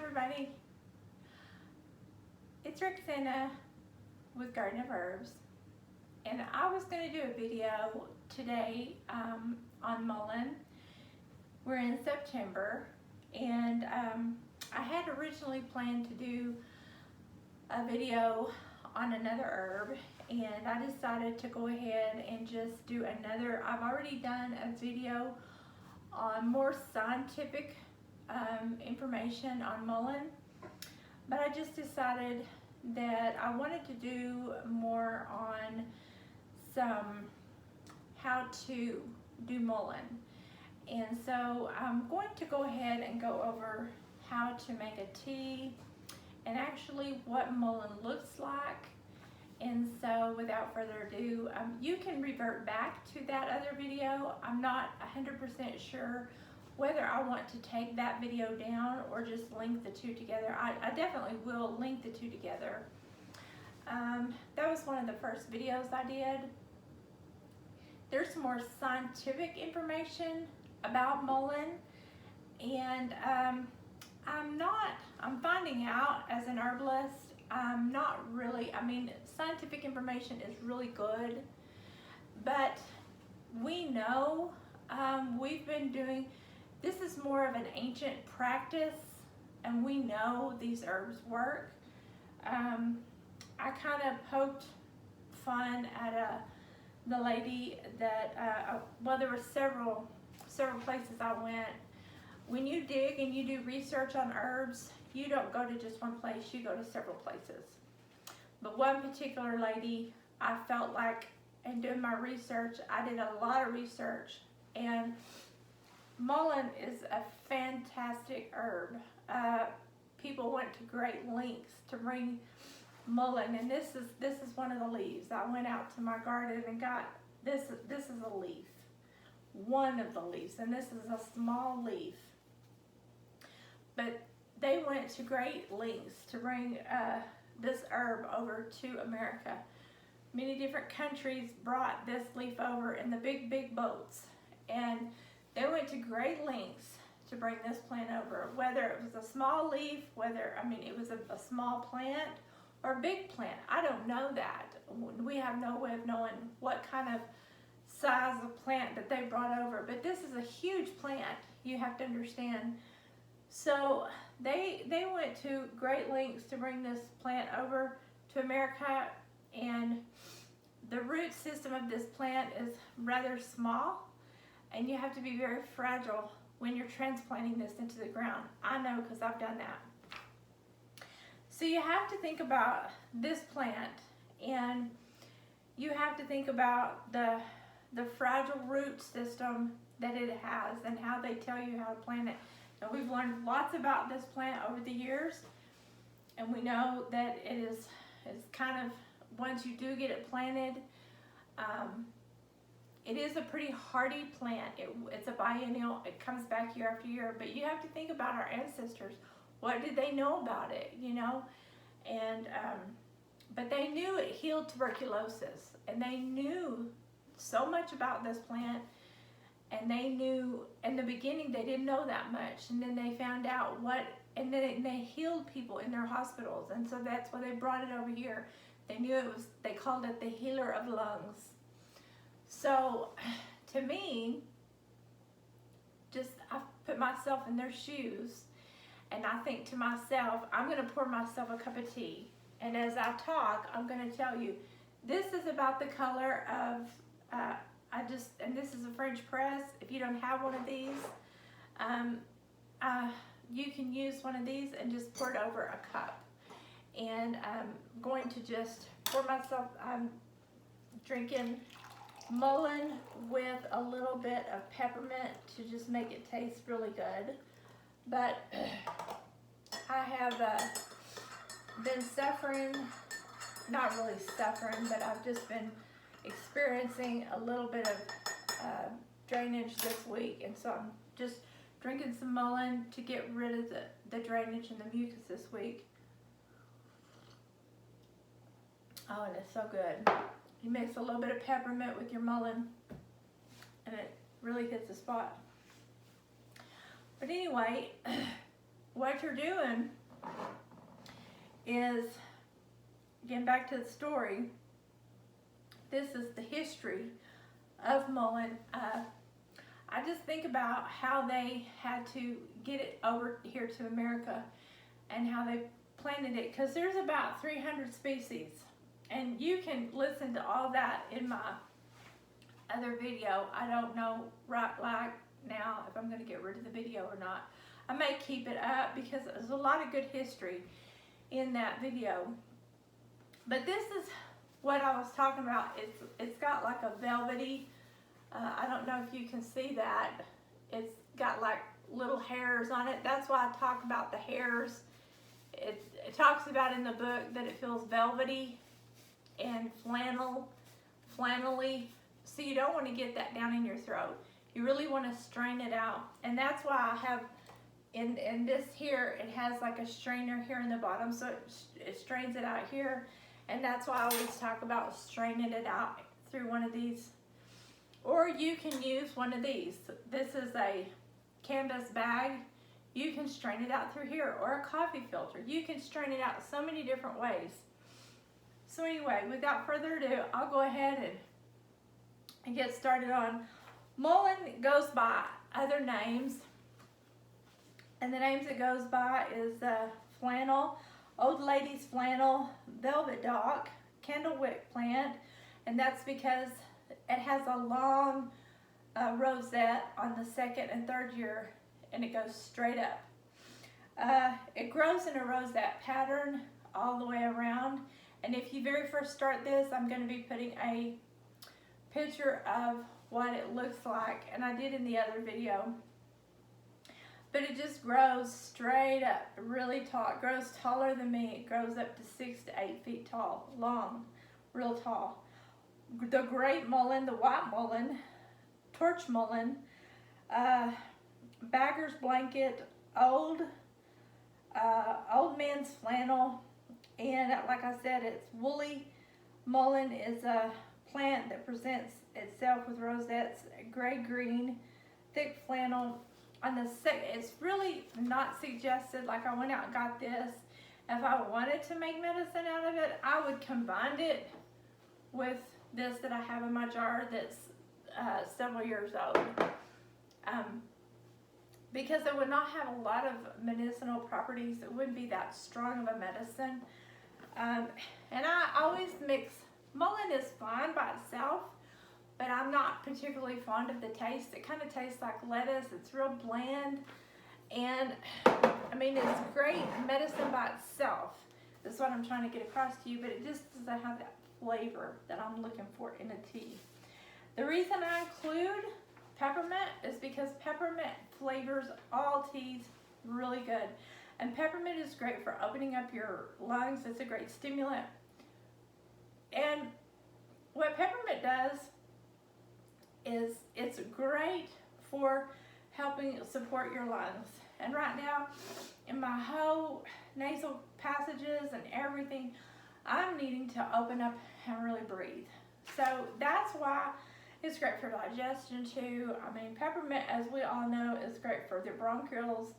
everybody, it's Rexanna with Garden of Herbs, and I was going to do a video today on mullein. We're in September, and I had originally planned to do a video on another herb, and I decided to go ahead and just do another. I've already done a video on more scientific information on mullein, but I just decided that I wanted to do more on some how to do mullein. And so I'm going to go ahead and go over how to make a tea and actually what mullein looks like. And so without further ado, you can revert back to that other video. I'm not 100% sure whether I want to take that video down or just link the two together. I definitely will link the two together. That was one of the first videos I did. There's some more scientific information about mullein, and I'm finding out as an herbalist, I'm not really, scientific information is really good, but we know, we've been doing, this is more of an ancient practice, and we know these herbs work. I kind of poked fun at the lady that, well, there were several places I went. When you dig and you do research on herbs, you don't go to just one place, you go to several places. But one particular lady, I felt like, in doing my research, I did a lot of research, and mullein is a fantastic herb. People went to great lengths to bring mullein, and this is one of the leaves. I went out to my garden and got this is a leaf, one of the leaves, and this is a small leaf. But they went to great lengths to bring this herb over to America. Many different countries brought this leaf over in the big boats, and they went to great lengths to bring this plant over, whether it was a small leaf, whether, it was a small plant or a big plant. I don't know that. We have no way of knowing what kind of size of plant that they brought over, but this is a huge plant, you have to understand. So they went to great lengths to bring this plant over to America, and the root system of this plant is rather small, and you have to be very fragile when you're transplanting this into the ground. I know, because I've done that. So you have to think about this plant, and you have to think about the fragile root system that it has and how they tell you how to plant it. Now, we've learned lots about this plant over the years, and we know that it's kind of, once you do get it planted, it is a pretty hardy plant. It's a biennial, it comes back year after year, but you have to think about our ancestors. What did they know about it, And, but they knew it healed tuberculosis, and they knew so much about this plant, and they knew, in the beginning, they didn't know that much, and then they found out and then they healed people in their hospitals, and so that's why they brought it over here. They knew they called it the healer of lungs. So, to me, I put myself in their shoes, and I think to myself, I'm going to pour myself a cup of tea. And as I talk, I'm going to tell you, this is about the color of, and this is a French press. If you don't have one of these, you can use one of these and just pour it over a cup. And I'm going to just pour myself, I'm drinking mullein with a little bit of peppermint to just make it taste really good. But I have been suffering, not really suffering, but I've just been experiencing a little bit of drainage this week, and so I'm just drinking some mullein to get rid of the drainage and the mucus this week. Oh, and it's so good. You mix a little bit of peppermint with your mullein, and it really hits the spot. But anyway, what you're doing is, getting back to the story, this is the history of mullein. I just think about how they had to get it over here to America and how they planted it, because there's about 300 species, and you can listen to all that in my other video. I don't know right like now if I'm going to get rid of the video or not. I may keep it up because there's a lot of good history in that video. But this is what I was talking about. It's got like a velvety, I don't know if you can see that. It's got like little hairs on it. That's why I talk about the hairs. It talks about in the book that it feels velvety and flannelly. So you don't want to get that down in your throat. You really want to strain it out. And that's why I have, in this here, it has like a strainer here in the bottom, so it strains it out here. And that's why I always talk about straining it out through one of these. Or you can use one of these. This is a canvas bag. You can strain it out through here, or a coffee filter. You can strain it out so many different ways. So anyway, without further ado, I'll go ahead and get started on. Mullein goes by other names, and the names it goes by is flannel, old lady's flannel, velvet dock, candlewick plant, and that's because it has a long rosette on the second and third year, and it goes straight up. It grows in a rosette pattern all the way around, and if you very first start this, I'm going to be putting a picture of what it looks like, and I did in the other video. But it just grows straight up, really tall. It grows taller than me. It grows up to 6 to 8 feet tall, long, real tall. The great mullein, the white mullein, torch mullein, bagger's blanket, old man's flannel, and like I said, it's woolly. Mullein is a plant that presents itself with rosettes, gray-green, thick flannel. On the it's really not suggested. Like, I went out and got this. If I wanted to make medicine out of it, I would combine it with this that I have in my jar that's several years old. Because it would not have a lot of medicinal properties. It wouldn't be that strong of a medicine. And I always mix. Mullein is fine by itself, but I'm not particularly fond of the taste. It kind of tastes like lettuce. It's real bland. And I mean, it's great medicine by itself. That's what I'm trying to get across to you, but it just doesn't have that flavor that I'm looking for in a tea. The reason I include peppermint is because peppermint flavors all teas really good. And peppermint is great for opening up your lungs. It's a great stimulant. And what peppermint does is it's great for helping support your lungs. And right now, in my whole nasal passages and everything, I'm needing to open up and really breathe. So that's why it's great for digestion too. I mean, peppermint, as we all know, is great for the bronchioles.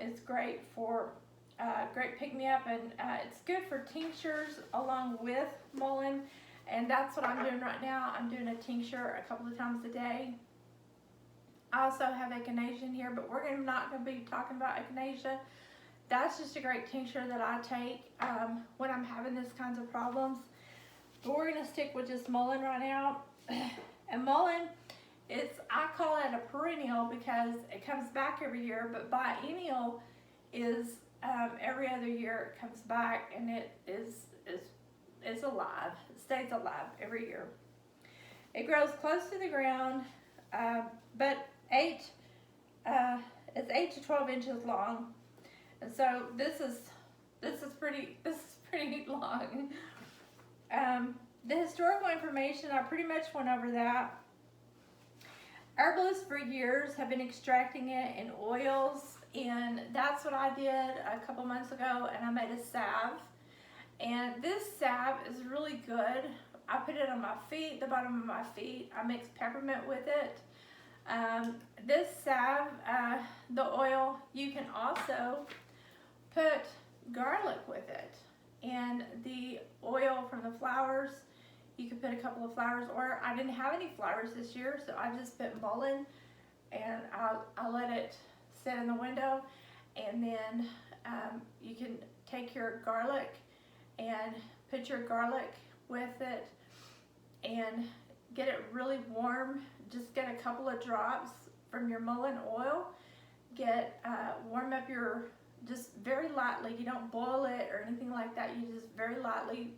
It's great for great pick-me-up, and it's good for tinctures along with mullein. And that's what I'm doing right now. I'm doing a tincture a couple of times a day. I also have echinacea here, but we're not going to be talking about echinacea. That's just a great tincture that I take when I'm having these kinds of problems. But we're going to stick with just mullein right now. And mullein, I call it a perennial because it comes back every year, but biennial is every other year it comes back, and it is alive. It stays alive every year. It grows close to the ground, but it's 8 to 12 inches long, and so this is pretty long. The historical information, I pretty much went over that. Herbalists for years have been extracting it in oils, and that's what I did a couple months ago, and I made a salve. And this salve is really good. I put it on my feet, the bottom of my feet. I mix peppermint with it. This salve, the oil, you can also put garlic with it. And the oil from the flowers, you could put a couple of flowers, or I didn't have any flowers this year, so I just put mullein, and I let it sit in the window. And then you can take your garlic and put your garlic with it and get it really warm. Just get a couple of drops from your mullein oil. Warm up just very lightly. You don't boil it or anything like that. You just very lightly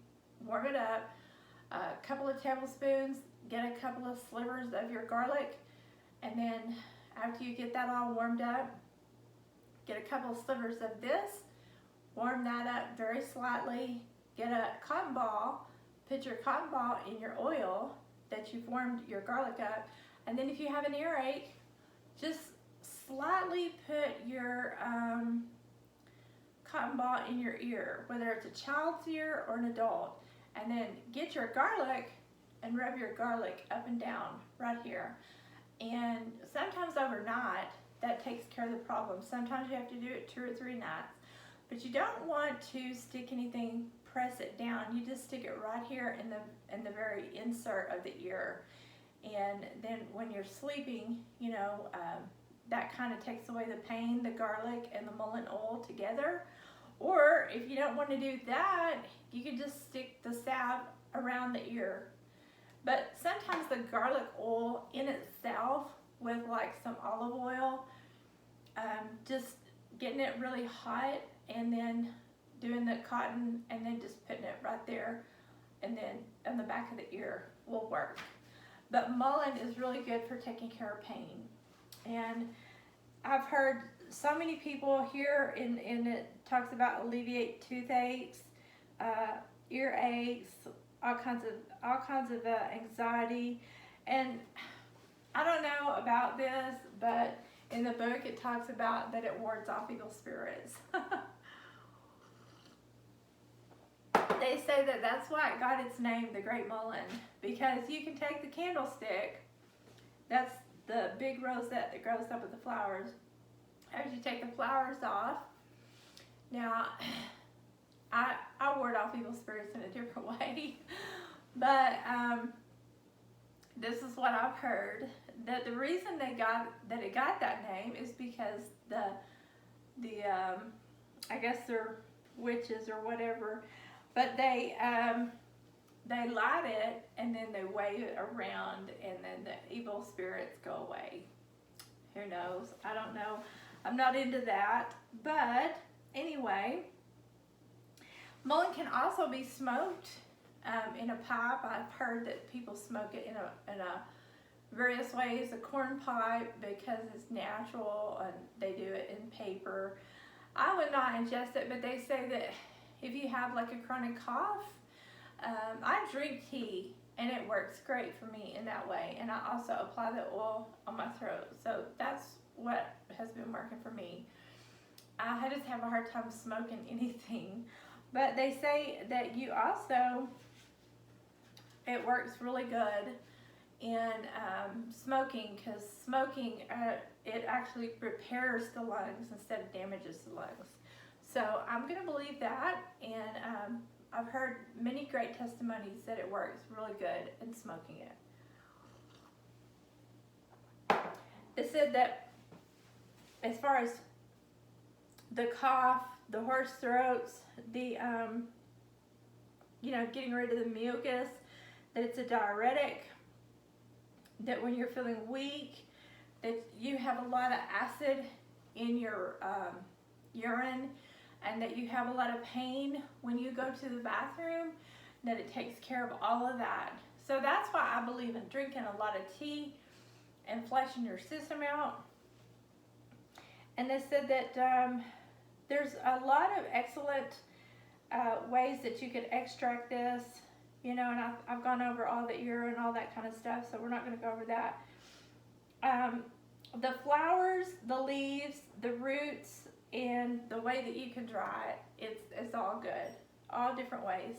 warm it up. A couple of tablespoons. Get a couple of slivers of your garlic, and then after you get that all warmed up, get a couple of slivers of this. Warm that up very slightly. Get a cotton ball. Put your cotton ball in your oil that you've warmed your garlic up, and then if you have an earache, just slightly put your cotton ball in your ear, whether it's a child's ear or an adult, and then get your garlic and rub your garlic up and down right here. And sometimes overnight, that takes care of the problem. Sometimes you have to do it 2 or 3 nights, but you don't want to stick anything, press it down. You just stick it right here in the very insert of the ear. And then when you're sleeping, you know, that kind of takes away the pain, the garlic and the mullein oil together. Or if you don't want to do that, you can just stick the salve around the ear. But sometimes the garlic oil in itself with like some olive oil, just getting it really hot and then doing the cotton and then just putting it right there and then on the back of the ear will work. But mullein is really good for taking care of pain. And I've heard so many people here in it talks about alleviate toothaches, earaches, all kinds of anxiety. And I don't know about this, but in the book it talks about that it wards off evil spirits. They say that that's why it got its name, the Great Mullein, because you can take the candlestick, that's the big rosette that grows up with the flowers. As you take the flowers off, now I ward off evil spirits in a different way, but this is what I've heard, that the reason it got that name is because the I guess they're witches or whatever, but they light it and then they wave it around and then the evil spirits go away. Who knows? I don't know. I'm not into that. But anyway, mullein can also be smoked in a pipe. I've heard that people smoke it in a various ways. A corn pipe because it's natural, and they do it in paper. I would not ingest it, but they say that if you have like a chronic cough, I drink tea and it works great for me in that way. And I also apply the oil on my throat. So that's what has been working for me. I just have a hard time smoking anything. But they say that you also, it works really good in smoking, because smoking, it actually repairs the lungs instead of damages the lungs. So I'm going to believe that, and I've heard many great testimonies that it works really good in smoking it. It said that as far as the cough, the hoarse throats, the getting rid of the mucus, that it's a diuretic, that when you're feeling weak, that you have a lot of acid in your urine, and that you have a lot of pain when you go to the bathroom, that it takes care of all of that. So that's why I believe in drinking a lot of tea and flushing your system out. And they said that there's a lot of excellent ways that you could extract this, and I've gone over all the ear and all that kind of stuff, so we're not going to go over that. The flowers, the leaves, the roots, and the way that you can dry it, it's all good, all different ways.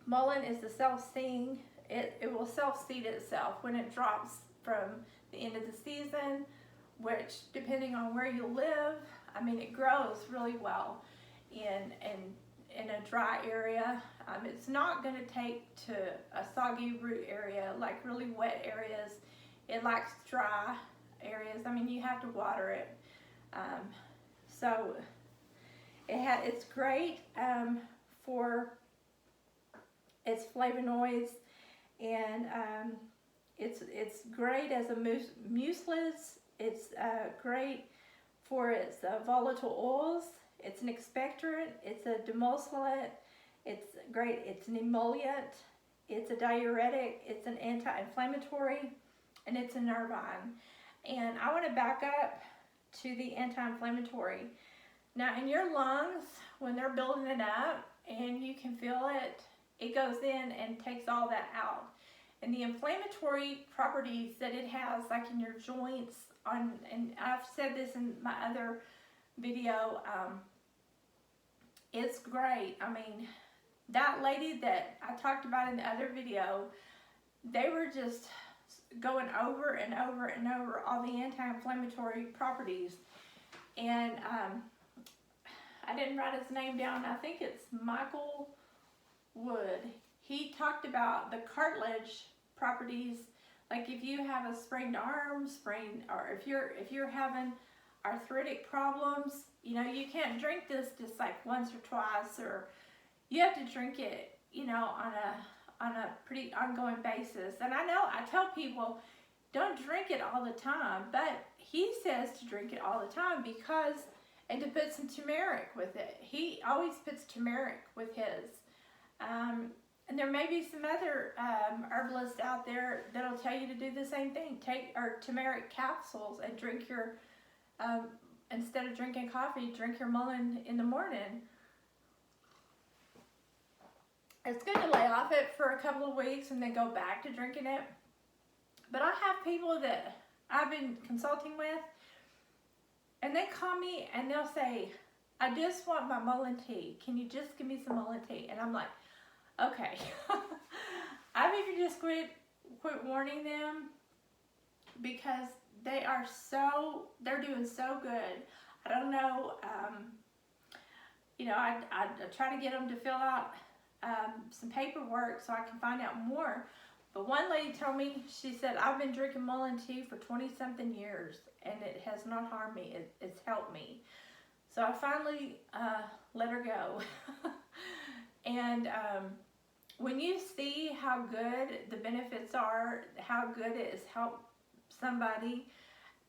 Mullein is the self-seeding. It will self-seed itself when it drops from the end of the season, which depending on where you live, I mean, it grows really well in a dry area. It's not going to take to a soggy root area, like really wet areas. It likes dry areas. I mean, you have to water it. So it's great for its flavonoids, and it's great as a mucilage. It's great for its volatile oils. It's an expectorant, it's a demulcent, it's great, it's an emollient, it's a diuretic, it's an anti-inflammatory, and it's a nervine. And I want to back up to the anti-inflammatory. Now in your lungs, when they're building it up and you can feel it, it goes in and takes all that out. And the inflammatory properties that it has, like in your joints, and I've said this in my other video, it's great. I mean, that lady that I talked about in the other video, they were just going over and over and over all the anti-inflammatory properties. And I didn't write his name down. I think it's Michael Wood. He talked about the cartilage properties, like if you have a sprained arm, or if you're having arthritic problems, you know, you can't drink this just like once or twice, or you have to drink it, you know, on a pretty ongoing basis. And I know I tell people don't drink it all the time, but he says to drink it all the time because, and to put some turmeric with it. He always puts turmeric with his. And there may be some other herbalists out there that'll tell you to do the same thing. Take turmeric capsules and drink your, instead of drinking coffee, drink your mullein in the morning. It's good to lay off it for a couple of weeks and then go back to drinking it. But I have people that I've been consulting with, and they call me and they'll say, I just want my mullein tea. Can you just give me some mullein tea? And I'm like, okay. I maybe just quit warning them, because they're doing so good. I don't know, you know, I try to get them to fill out some paperwork so I can find out more. But one lady told me, she said, I've been drinking mullein tea for 20-something years and it has not harmed me. It's helped me. So I finally let her go. And when you see how good the benefits are, how good it has helped somebody,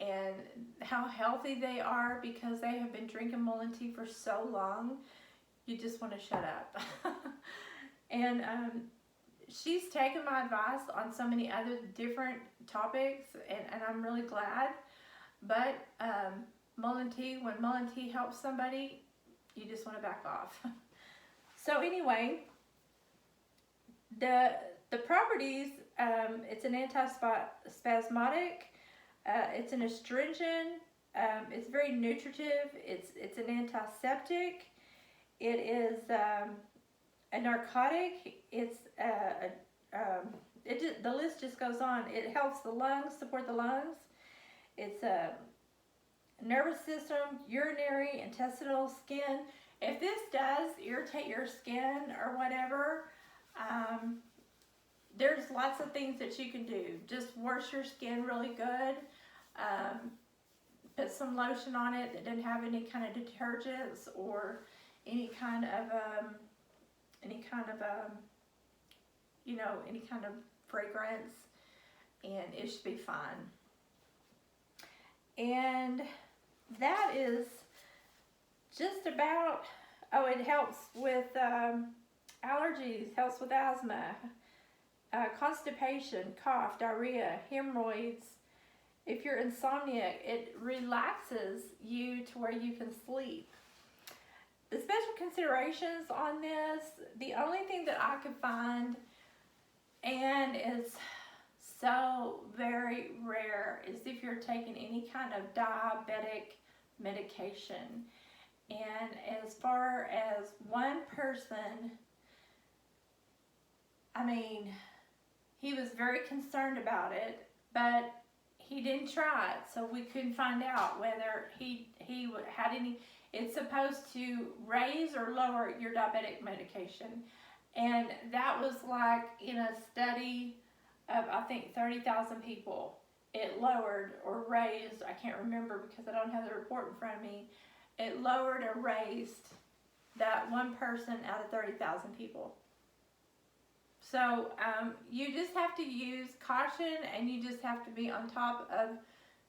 and how healthy they are because they have been drinking mullein tea for so long, you just want to shut up. And she's taken my advice on so many other different topics, and I'm really glad. But mullein tea, when mullein tea helps somebody, you just want to back off. So anyway, the properties, it's an antispasmodic, it's an astringent, it's very nutritive, it's an antiseptic, it is a narcotic, it's the list just goes on. It helps the lungs, support the lungs. It's a nervous system, urinary, intestinal, skin. If this does irritate your skin or whatever, there's lots of things that you can do. Just wash your skin really good. Put some lotion on it that doesn't have any kind of detergents or any kind of you know, any kind of fragrance, and it should be fine. And that is just about, oh, it helps with allergies, helps with asthma, constipation, cough, diarrhea, hemorrhoids. If you're insomniac, it relaxes you to where you can sleep. The special considerations on this, the only thing that I could find, and is so very rare, is if you're taking any kind of diabetic medication. And as far as one person, I mean, he was very concerned about it, but he didn't try it, so we couldn't find out whether he had any. It's supposed to raise or lower your diabetic medication, and that was like in a study of I think 30,000 people. It lowered or raised, I can't remember because I don't have the report in front of me. It lowered or raised that one person out of 30,000 people. So you just have to use caution, and you just have to be on top of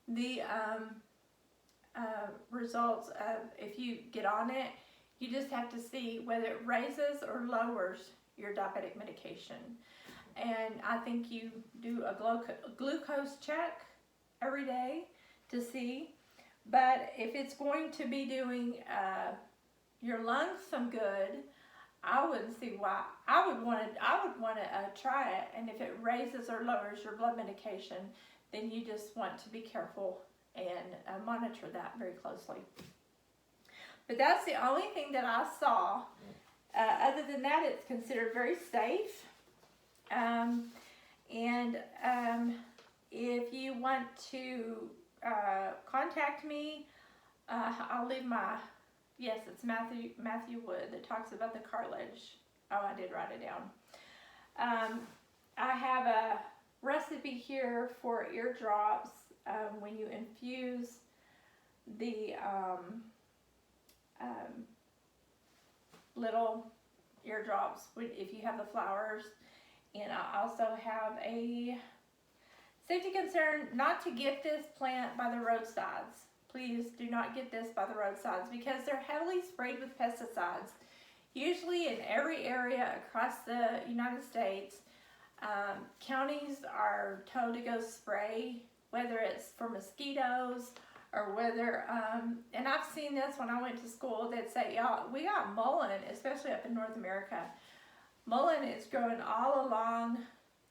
the results of, if you get on it, you just have to see whether it raises or lowers your diabetic medication. And I think you do a glucose check every day to see. But if it's going to be doing your lungs some good, I wouldn't see why. I would want to try it. And if it raises or lowers your blood medication, then you just want to be careful and monitor that very closely. But that's the only thing that I saw. Other than that, it's considered very safe. If you want to contact me, I'll leave my, yes, it's Matthew Wood that talks about the cartilage. Oh, I did write it down. I have a recipe here for eardrops when you infuse the little eardrops, if you have the flowers. And I also have a safety concern not to get this plant by the roadsides. Please do not get this by the roadsides because they're heavily sprayed with pesticides. Usually in every area across the United States, counties are told to go spray, whether it's for mosquitoes or whether, and I've seen this when I went to school, they'd say, y'all, we got mullein, especially up in North America. Mullein is growing all along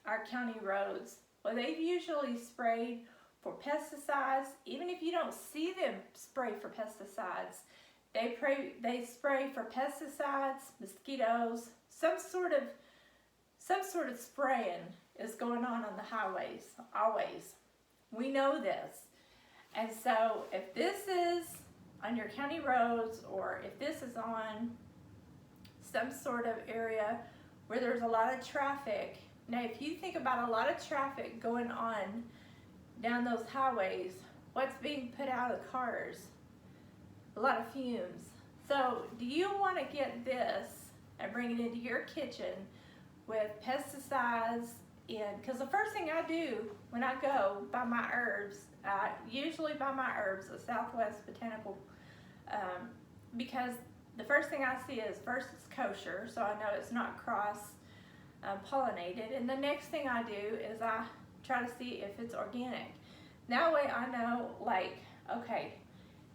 our county roads. Well, they've usually sprayed for pesticides. Even if you don't see them spray for pesticides, they spray for pesticides, mosquitoes, some sort of spraying is going on the highways, always. We know this. And so if this is on your county roads, or if this is on some sort of area where there's a lot of traffic. Now, if you think about a lot of traffic going on down those highways, what's being put out of the cars? A lot of fumes. So do you want to get this and bring it into your kitchen with pesticides in? Because the first thing I do when I go buy my herbs, I usually buy my herbs at Southwest Botanical, because the first thing I see is, first, it's kosher, so I know it's not cross-pollinated. And the next thing I do is I try to see if it's organic. That way I know, like, okay,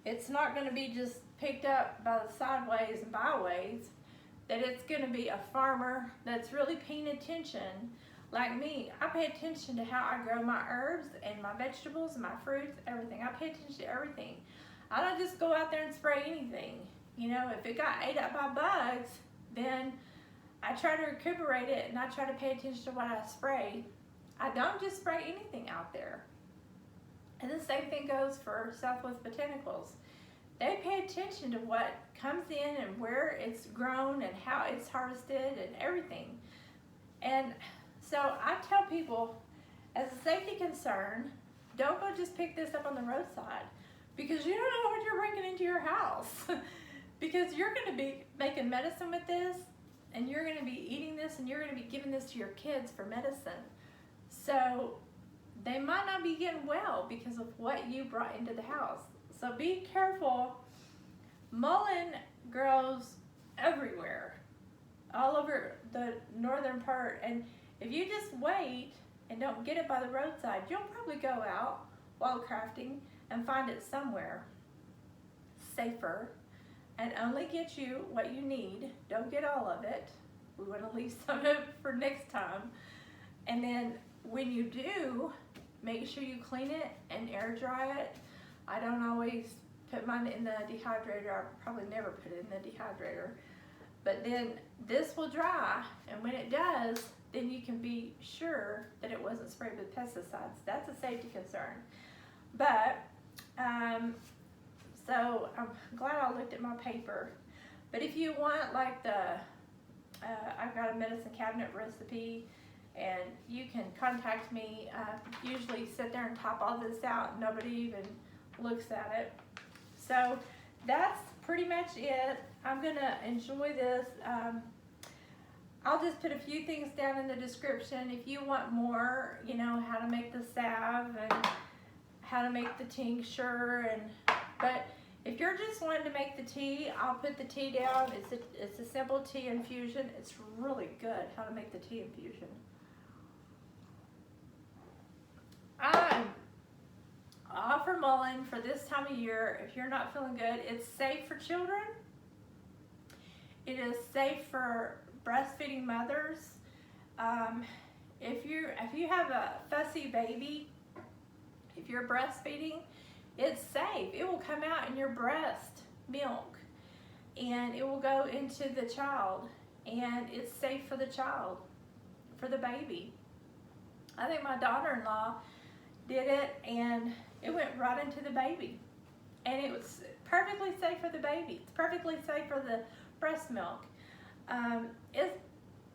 it's not going to be just picked up by the sideways and byways, that it's going to be a farmer that's really paying attention. Like me, I pay attention to how I grow my herbs and my vegetables and my fruits, everything. I pay attention to everything. I don't just go out there and spray anything. You know, if it got ate up by bugs, then I try to recuperate it and I try to pay attention to what I spray. I don't just spray anything out there. And the same thing goes for Southwest Botanicals. They pay attention to what comes in and where it's grown and how it's harvested and everything. And so I tell people, as a safety concern, don't go just pick this up on the roadside, because you don't know what you're bringing into your house. Because you're going to be making medicine with this, and you're going to be eating this, and you're going to be giving this to your kids for medicine. So they might not be getting well because of what you brought into the house. So be careful. Mullein grows everywhere, all over the northern part. And if you just wait and don't get it by the roadside, you'll probably go out while crafting and find it somewhere safer, and only get you what you need. Don't get all of it. We want to leave some of it for next time. And then when you do, make sure you clean it and air dry it. I don't always put mine in the dehydrator. I probably never put it in the dehydrator. But then this will dry, and when it does, then you can be sure that it wasn't sprayed with pesticides. That's a safety concern. But, so I'm glad I looked at my paper. But if you want like I've got a medicine cabinet recipe, and you can contact me. Usually sit there and type all this out. Nobody even looks at it. So that's pretty much it. I'm gonna enjoy this. I'll just put a few things down in the description if you want more, you know, how to make the salve and how to make the tincture. But if you're just wanting to make the tea, I'll put the tea down. It's a simple tea infusion. It's really good how to make the tea infusion. I offer Mullein for this time of year. If you're not feeling good, it's safe for children. It is safe for breastfeeding mothers. If you have a fussy baby, if you're breastfeeding, it's safe. It will come out in your breast milk, and it will go into the child, and it's safe for the child, for the baby. I think my daughter-in-law did it, and it went right into the baby, and it was perfectly safe for the baby. It's perfectly safe for the breast milk. It's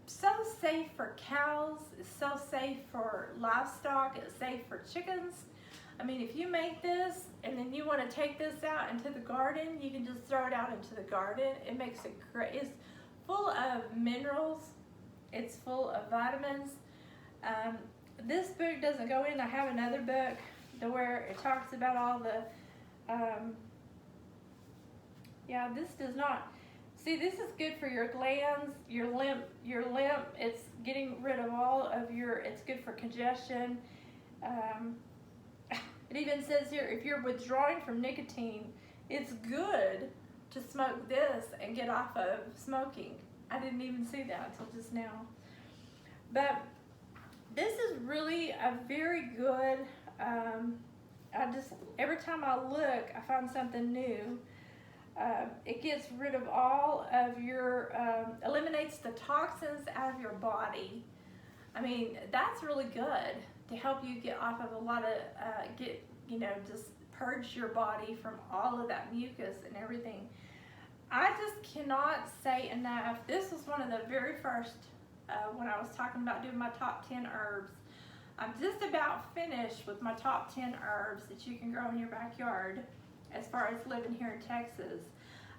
so safe for cows. It's so safe for livestock. It's safe for chickens. I mean, if you make this and then you want to take this out into the garden, you can just throw it out into the garden. It makes it great. It's full of minerals. It's full of vitamins. This book doesn't go in. I have another book where it talks about all the, yeah, this does not. See, this is good for your glands, your lymph. It's getting rid of all of it's good for congestion. It even says here, if you're withdrawing from nicotine, it's good to smoke this and get off of smoking. I didn't even see that until just now. But this is really a very good, every time I look, I find something new. It gets rid of all of your, eliminates the toxins out of your body. I mean, that's really good to help you get off of a lot of, just purge your body from all of that mucus and everything. I just cannot say enough. This was one of the very first, when I was talking about doing my top 10 herbs. I'm just about finished with my top 10 herbs that you can grow in your backyard as far as living here in Texas.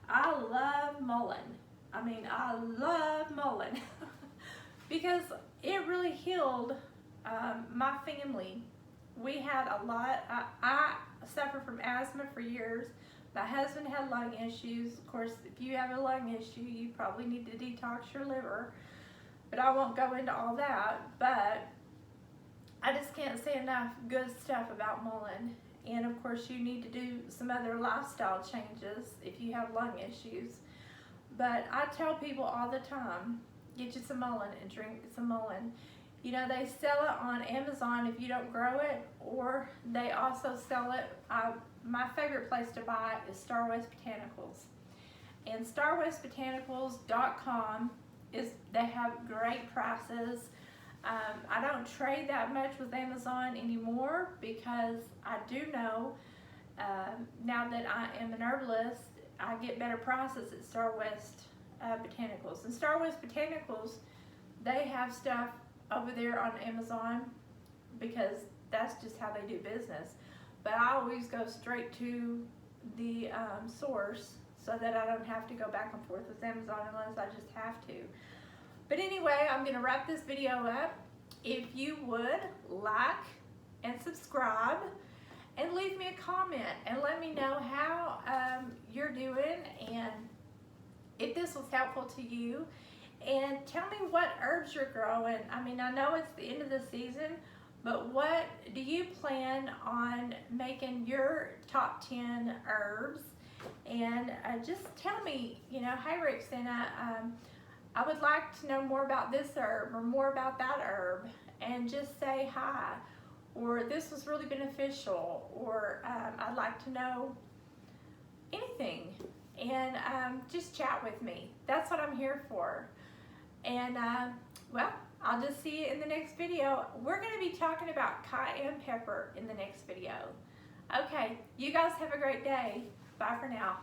I love mullein. I mean, I love mullein because it really healed my family. We had a lot, I suffered from asthma for years. My husband had lung issues. Of course, if you have a lung issue, you probably need to detox your liver, but I won't go into all that. But I just can't say enough good stuff about mullein. And of course, you need to do some other lifestyle changes if you have lung issues. But I tell people all the time, get you some mullein and drink some mullein. You know, they sell it on Amazon if you don't grow it, or they also sell it, my favorite place to buy is Star West Botanicals. And starwestbotanicals.com, they have great prices. I don't trade that much with Amazon anymore because I do know, now that I am an herbalist, I get better prices at Star West Botanicals. And Star West Botanicals, they have stuff over there on Amazon because that's just how they do business. But I always go straight to the source so that I don't have to go back and forth with Amazon unless I just have to. But anyway, I'm going to wrap this video up. If you would like and subscribe and leave me a comment and let me know how you're doing and if this was helpful to you. And tell me what herbs you're growing. I mean, I know it's the end of the season, but what do you plan on making your top 10 herbs? And just tell me, you know, hey Rexanna, I would like to know more about this herb or more about that herb, and just say hi, or this was really beneficial, or I'd like to know anything, and just chat with me. That's what I'm here for. And well, I'll just see you in the next video. We're going to be talking about cayenne pepper in the next video. Okay, you guys have a great day. Bye for now.